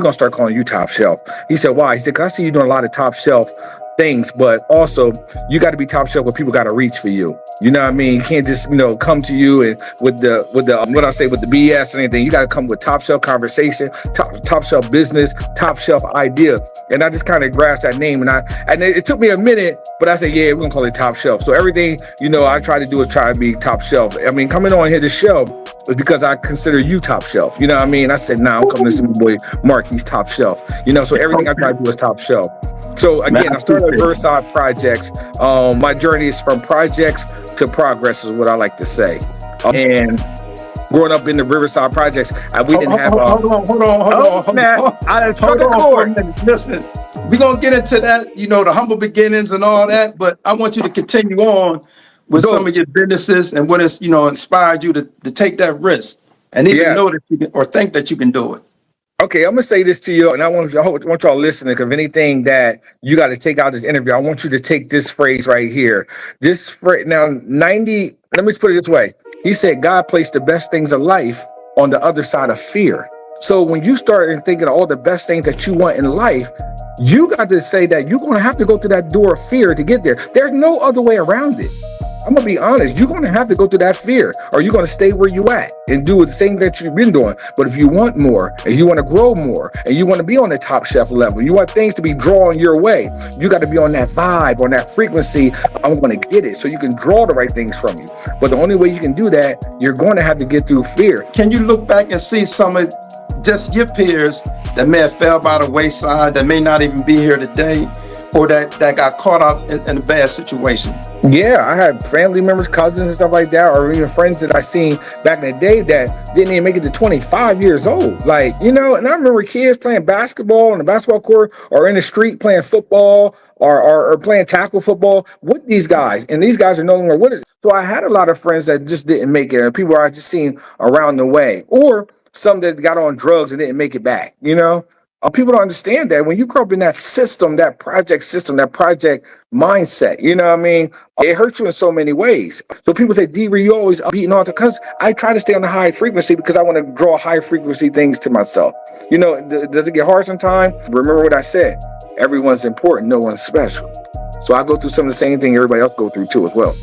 we're going to start calling you Top Shelf. He said, why? He said, because I see you doing a lot of top shelf things, but also you got to be top shelf where people got to reach for you. You know what I mean? You can't just, come to you and with the what I say, with the BS and anything. You got to come with top shelf conversation, top shelf business, top shelf idea. And I just kind of grasped that name, and it took me a minute, but I said, yeah, we're gonna call it Top Shelf. So everything, I try to do is try to be top shelf. I mean, coming on here to shelf is because I consider you top shelf. You know what I mean? I said, I'm coming to see my boy Mark, he's top shelf. So everything I try to do is top shelf. So again, I started at Riverside Projects. My journey is from projects to progress is what I like to say. And growing up in the Riverside Projects, we didn't have. Hold on. I struck a chord. Listen, we're gonna get into that. The humble beginnings and all that, but I want you to continue on with some of your businesses and what has inspired you to take that risk and even know that you can, or think that you can do it. Okay, I'm gonna say this to you, and I want y'all listening. Because if anything that you got to take out this interview, I want you to take this phrase right here. This phrase now, 90. Let me put it this way. He said, God placed the best things of life on the other side of fear. So when you start thinking of all the best things that you want in life, you got to say that you're going to have to go through that door of fear to get there. There's no other way around it. I'm going to be honest. You're going to have to go through that fear, or you're going to stay where you at and do the same that you've been doing. But if you want more, and you want to grow more, and you want to be on the top shelf level, you want things to be drawn your way, you got to be on that vibe, on that frequency. I'm going to get it so you can draw the right things from you. But the only way you can do that, you're going to have to get through fear. Can you look back and see some of just your peers that may have fell by the wayside, that may not even be here today, or that got caught up in a bad situation? Yeah, I had family members, cousins and stuff like that, or even friends that I seen back in the day that didn't even make it to 25 years old. And I remember kids playing basketball on the basketball court, or in the street playing football, or playing tackle football with these guys. And these guys are no longer with us. So I had a lot of friends that just didn't make it. People I just seen around the way, or some that got on drugs and didn't make it back, People don't understand that when you grow up in that system, that project mindset, it hurts you in so many ways. So people say, D-Ray, you always beating on to, because I try to stay on the high frequency because I want to draw high frequency things to myself. Does it get hard sometimes? Remember what I said, everyone's important, no one's special. So I go through some of the same thing everybody else go through too as well.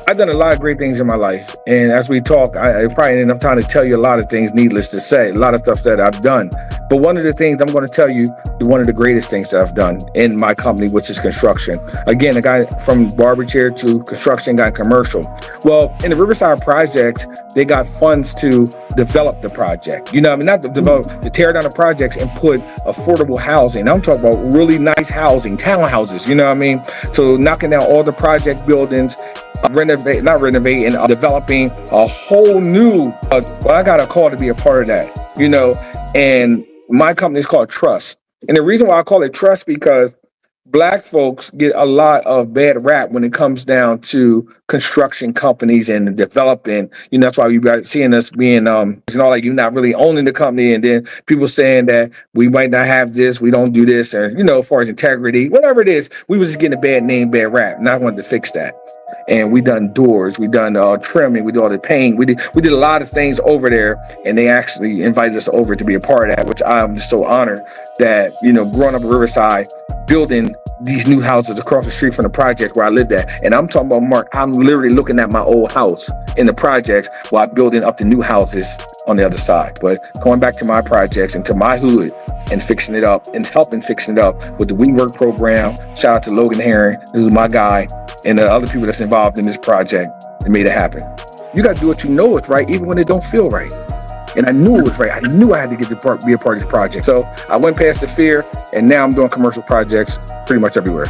I've done a lot of great things in my life. And as we talk, I probably ain't enough time to tell you a lot of things, needless to say, a lot of stuff that I've done. But one of the things I'm going to tell you, one of the greatest things that I've done in my company, which is construction. Again, a guy from barber chair to construction, got commercial. Well, in the Riverside Projects, they got funds to develop the project. Not to develop, to tear down the projects and put affordable housing. I'm talking about really nice housing, townhouses, So knocking down all the project buildings, developing a whole new, I got a call to be a part of that, and my company is called Trust. And the reason why I call it Trust, because Black folks get a lot of bad rap when it comes down to construction companies and developing. That's why you guys seeing us being, you're not really owning the company. And then people saying that we might not have this, we don't do this, or, as far as integrity, whatever it is, we was just getting a bad name, bad rap. And I wanted to fix that. And we done doors, we done trimming, we did all the paint, we did a lot of things over there, and they actually invited us over to be a part of that, which I'm just so honored that, growing up in Riverside, building these new houses across the street from the project where I lived at. And I'm talking about, Mark, I'm literally looking at my old house in the projects while building up the new houses on the other side. But going back to my projects and to my hood and fixing it up and helping fixing it up with the WeWork program. Shout out to Logan Herring, who's my guy, and the other people that's involved in this project that made it happen. You got to do what you know is right, even when it don't feel right. And I knew it was right. I knew I had to get to be a part of this project. So I went past the fear, and now I'm doing commercial projects pretty much everywhere.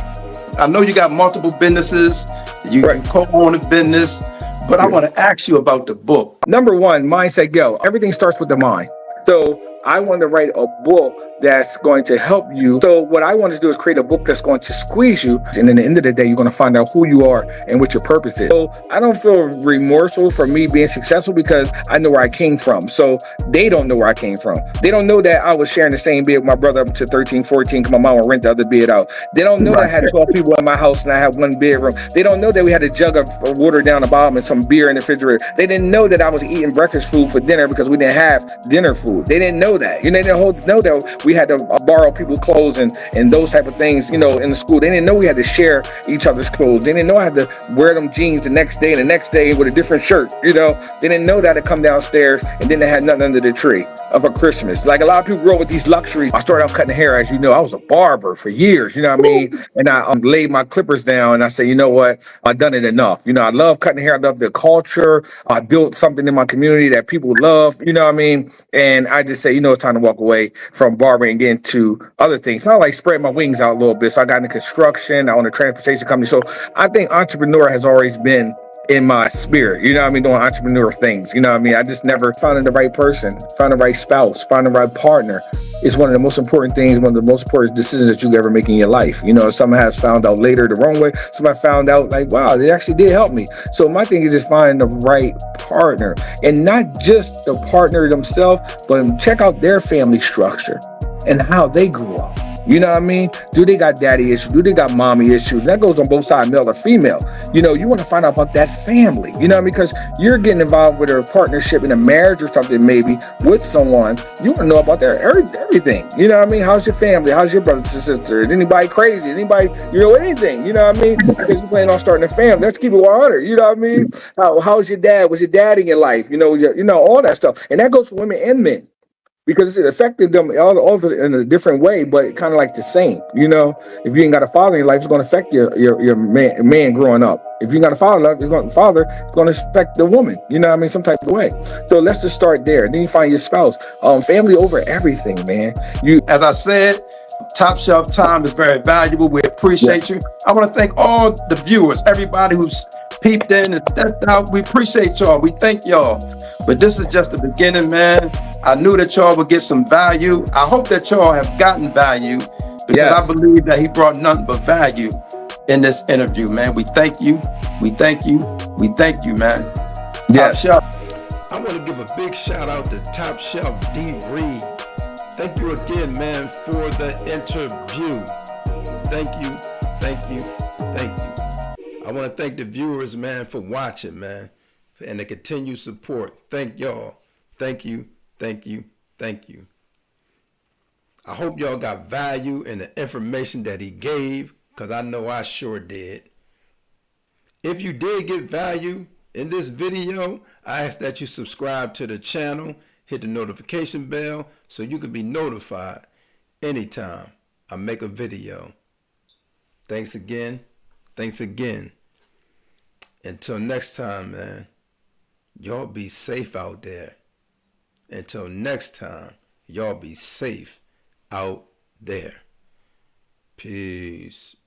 I know you got multiple businesses. You co-own a business, but I want to ask you about the book. Number one, Mindset Go. Everything starts with the mind. So I wanted to write a book that's going to help you. So what I wanted to do is create a book that's going to squeeze you. And at the end of the day, you're going to find out who you are and what your purpose is. So I don't feel remorseful for me being successful because I know where I came from. So they don't know where I came from. They don't know that I was sharing the same bed with my brother up to 13, 14, because my mom would rent the other bed out. They don't know that I had 12 people in my house and I had one bedroom. They don't know that we had a jug of water down the bottom and some beer in the refrigerator. They didn't know that I was eating breakfast food for dinner because we didn't have dinner food. They didn't know know that. You know, they didn't know that we had to borrow people's clothes and those type of things, you know, in the school. They didn't know we had to share each other's clothes. They didn't know I had to wear them jeans the next day and the next day with a different shirt, you know. They didn't know that to come downstairs and then they had nothing under the tree of a Christmas. Like a lot of people grow up with these luxuries. I started out cutting hair, as you know. I was a barber for years, you know what I mean? And I laid my clippers down and I said, you know what? I've done it enough. You know, I love cutting hair. I love the culture. I built something in my community that people love, you know what I mean? And I just say, you know, it's time to walk away from barbering and get into other things. Not like spread my wings out a little bit. So I got into construction. I own a transportation company. So I think entrepreneur has always been in my spirit, you know what I mean, doing entrepreneur things, you know what I mean. I just never found the right person, found the right spouse, found the right partner. Is one of the most important things, one of the most important decisions that you could ever make in your life. You know, someone has found out later the wrong way. Somebody found out like, wow, they actually did help me. So my thing is just finding the right partner, and not just the partner themselves, but check out their family structure and how they grew up. You know what I mean? Do they got daddy issues? Do they got mommy issues? That goes on both sides, male or female. You know, you want to find out about that family, you know, because you're getting involved with a partnership in a marriage or something, maybe with someone. You want to know about their everything. You know what I mean? How's your family? How's your brothers and sisters? Anybody crazy? Anybody, you know, anything? You know what I mean? Because you plan on starting a family. Let's keep it 100. You know what I mean? How's your dad? Was your dad in your life? You know, all that stuff. And that goes for women and men, because it affected them all of it in a different way, but kind of like the same. You know, if you ain't got a father in your life, it's going to affect your man growing up. If you got a father, it's going to affect the woman. You know what I mean? Some type of way. So let's just start there. Then you find your spouse. Family over everything, man. As I said, Top Shelf time is very valuable. We appreciate you. I want to thank all the viewers, everybody who's peeped in and stepped out. We appreciate y'all. We thank y'all. But this is just the beginning, man. I knew that y'all would get some value. I hope that y'all have gotten value, because I believe that he brought nothing but value in this interview, man. We thank you. We thank you. We thank you, man. Yes. Top Shelf. I want to give a big shout out to Top Shelf D. Reed. Thank you again, man, for the interview. Thank you, thank you, thank you. I want to thank the viewers, man, for watching, man, and the continued support. Thank y'all. Thank you, thank you, thank you. I hope y'all got value in the information that he gave, because I know I sure did. If you did get value in this video, I ask that you subscribe to the channel, hit the notification bell so you can be notified anytime I make a video. Thanks again. Thanks again. Until next time, man, y'all be safe out there. Until next time, y'all be safe out there. Peace.